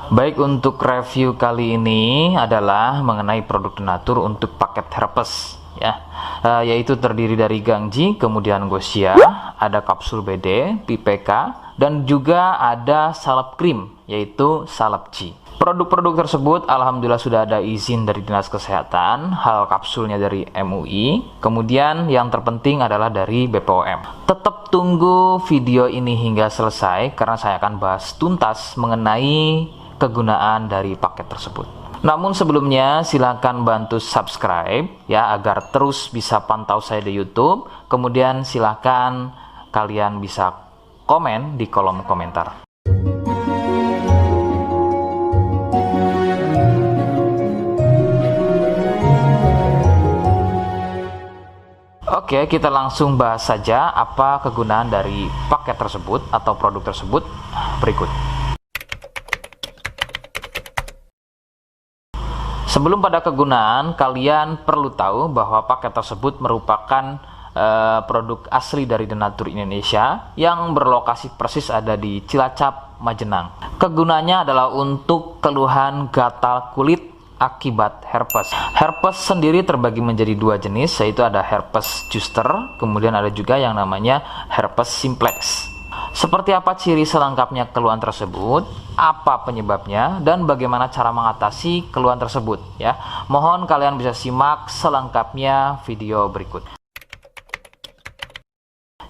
Baik, untuk review kali ini adalah mengenai produk Denatur untuk paket herpes ya, yaitu terdiri dari Gangji, kemudian Gosia, ada kapsul BD, PPK, dan juga ada salep krim yaitu salep G. Produk-produk tersebut alhamdulillah sudah ada izin dari Dinas Kesehatan, hal kapsulnya dari MUI, kemudian yang terpenting adalah dari BPOM. Tetap tunggu video ini hingga selesai karena saya akan bahas tuntas mengenai kegunaan dari paket tersebut. Namun sebelumnya silakan bantu subscribe ya agar terus bisa pantau saya di YouTube. Kemudian silakan kalian bisa komen di kolom komentar. Oke, kita langsung bahas saja apa kegunaan dari paket tersebut atau produk tersebut berikut. Sebelum pada kegunaan, kalian perlu tahu bahwa paket tersebut merupakan produk asli dari Denatur Indonesia yang berlokasi persis ada di Cilacap, Majenang. Kegunaannya adalah untuk keluhan gatal kulit akibat herpes. Herpes sendiri terbagi menjadi dua jenis, yaitu ada herpes zoster, kemudian ada juga yang namanya herpes simplex. Seperti apa ciri selengkapnya keluhan tersebut, apa penyebabnya, dan bagaimana cara mengatasi keluhan tersebut ya. Mohon kalian bisa simak selengkapnya video berikut.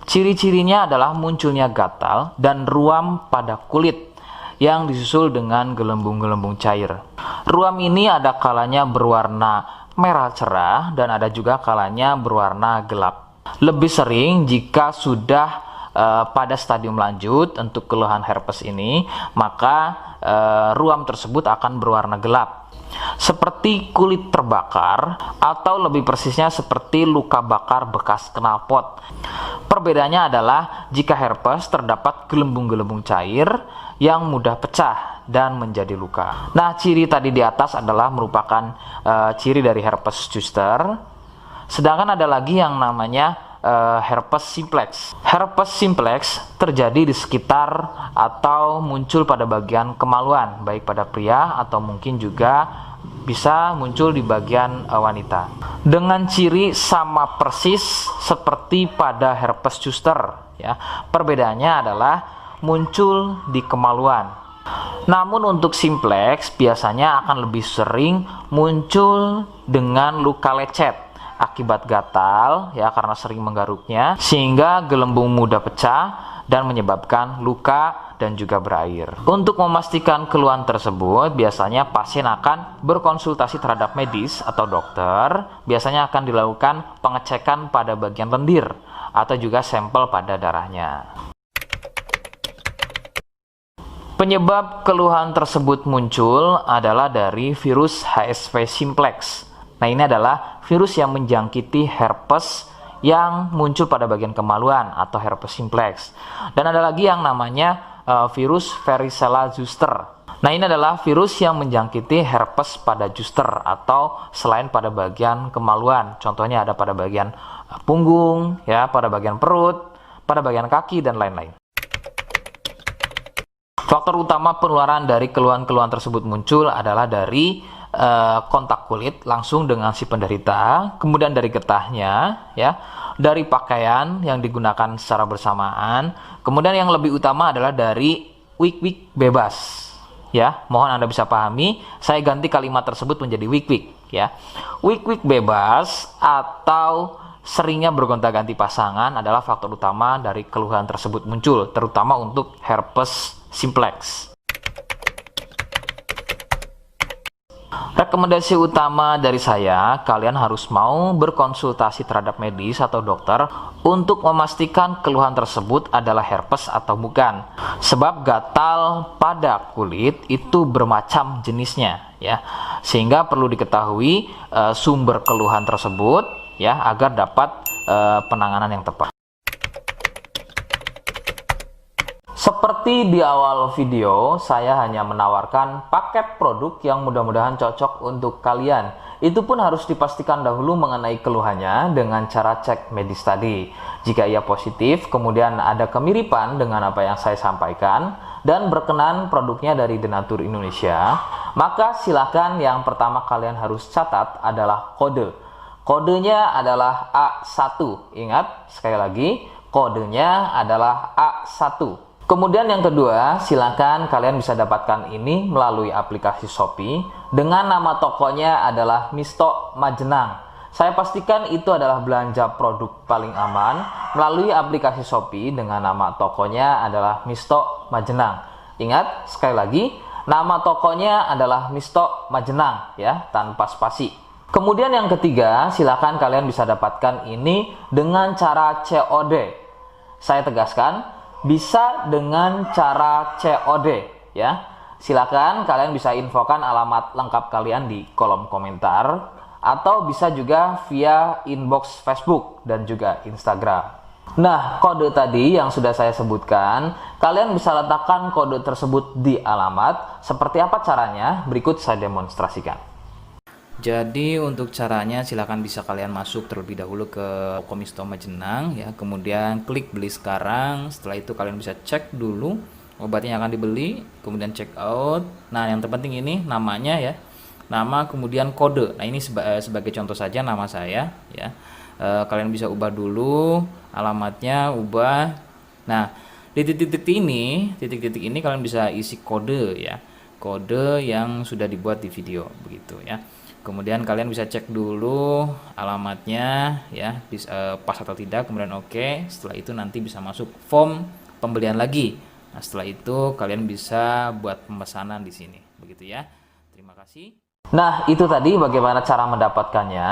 Ciri-cirinya adalah munculnya gatal dan ruam pada kulit yang disusul dengan gelembung-gelembung cair. Ruam ini ada kalanya berwarna merah cerah dan ada juga kalanya berwarna gelap. Lebih sering jika sudah pada stadium lanjut untuk keluhan herpes ini, maka ruam tersebut akan berwarna gelap seperti kulit terbakar atau lebih persisnya seperti luka bakar bekas knalpot. Perbedaannya adalah jika herpes terdapat gelembung-gelembung cair yang mudah pecah dan menjadi luka. Nah, ciri tadi di atas adalah merupakan ciri dari herpes zoster. Sedangkan ada lagi yang namanya herpes simplex. Herpes simplex terjadi di sekitar atau muncul pada bagian kemaluan, baik pada pria atau mungkin juga bisa muncul di bagian wanita. Dengan ciri sama persis seperti pada herpes zoster ya. Perbedaannya adalah muncul di kemaluan. Namun untuk simplex biasanya akan lebih sering muncul dengan luka lecet akibat gatal ya, karena sering menggaruknya sehingga gelembung mudah pecah dan menyebabkan luka dan juga berair. Untuk memastikan keluhan tersebut, biasanya pasien akan berkonsultasi terhadap medis atau dokter. Biasanya akan dilakukan pengecekan pada bagian lendir atau juga sampel pada darahnya. Penyebab keluhan tersebut muncul adalah dari virus HSV simplex. Nah, ini adalah virus yang menjangkiti herpes yang muncul pada bagian kemaluan atau herpes simplex. Dan ada lagi yang namanya virus varicella zoster. Nah, ini adalah virus yang menjangkiti herpes pada zoster atau selain pada bagian kemaluan. Contohnya ada pada bagian punggung, ya, pada bagian perut, pada bagian kaki, dan lain-lain. Faktor utama penularan dari keluhan-keluhan tersebut muncul adalah dari kontak kulit langsung dengan si penderita, kemudian dari getahnya ya, dari pakaian yang digunakan secara bersamaan, kemudian yang lebih utama adalah dari wik-wik bebas ya. Mohon Anda bisa pahami, saya ganti kalimat tersebut menjadi wik-wik ya. Wik-wik bebas atau seringnya bergonta-ganti pasangan adalah faktor utama dari keluhan tersebut muncul, terutama untuk herpes simplex. Rekomendasi utama dari saya, kalian harus mau berkonsultasi terhadap medis atau dokter untuk memastikan keluhan tersebut adalah herpes atau bukan. Sebab gatal pada kulit itu bermacam jenisnya ya. Sehingga perlu diketahui sumber keluhan tersebut ya agar dapat penanganan yang tepat. Seperti di awal video, saya hanya menawarkan paket produk yang mudah-mudahan cocok untuk kalian. Itu pun harus dipastikan dahulu mengenai keluhannya dengan cara cek medis tadi. Jika ia positif, kemudian ada kemiripan dengan apa yang saya sampaikan, dan berkenan produknya dari Denatur Indonesia, maka silakan yang pertama kalian harus catat adalah kode. Kodenya adalah A1. Ingat, sekali lagi, kodenya adalah A1. Kemudian yang kedua, silakan kalian bisa dapatkan ini melalui aplikasi Shopee dengan nama tokonya adalah Misto Majenang. Saya pastikan itu adalah belanja produk paling aman melalui aplikasi Shopee dengan nama tokonya adalah Misto Majenang. Ingat, sekali lagi, nama tokonya adalah Misto Majenang ya, tanpa spasi. Kemudian yang ketiga, silakan kalian bisa dapatkan ini dengan cara COD. Saya tegaskan, bisa dengan cara COD ya. Silakan kalian bisa infokan alamat lengkap kalian di kolom komentar atau bisa juga via inbox Facebook dan juga Instagram. Nah, kode tadi yang sudah saya sebutkan, kalian bisa letakkan kode tersebut di alamat. Seperti apa caranya? Berikut saya demonstrasikan. Jadi untuk caranya silakan bisa kalian masuk terlebih dahulu ke toko Misto Majenang ya, kemudian klik beli sekarang. Setelah itu kalian bisa cek dulu obatnya yang akan dibeli, kemudian check out. Nah, yang terpenting ini namanya ya, nama kemudian kode. Nah, ini sebagai contoh saja nama saya ya. Kalian bisa ubah dulu alamatnya, ubah. Nah, di titik-titik ini kalian bisa isi kode ya, kode yang sudah dibuat di video begitu ya. Kemudian kalian bisa cek dulu alamatnya ya, pas atau tidak, kemudian oke. Setelah itu nanti bisa masuk form pembelian lagi. Nah, setelah itu kalian bisa buat pemesanan di sini begitu ya. Terima kasih. Nah, itu tadi bagaimana cara mendapatkannya.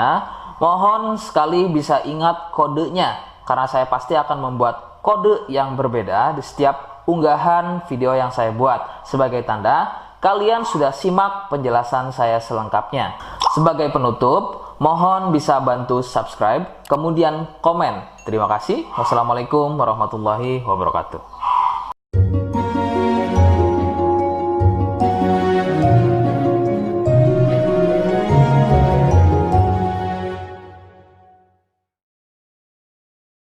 Mohon sekali bisa ingat kodenya, karena saya pasti akan membuat kode yang berbeda di setiap unggahan video yang saya buat sebagai tanda kalian sudah simak penjelasan saya selengkapnya. Sebagai penutup, mohon bisa bantu subscribe, kemudian komen. Terima kasih. Wassalamualaikum warahmatullahi wabarakatuh.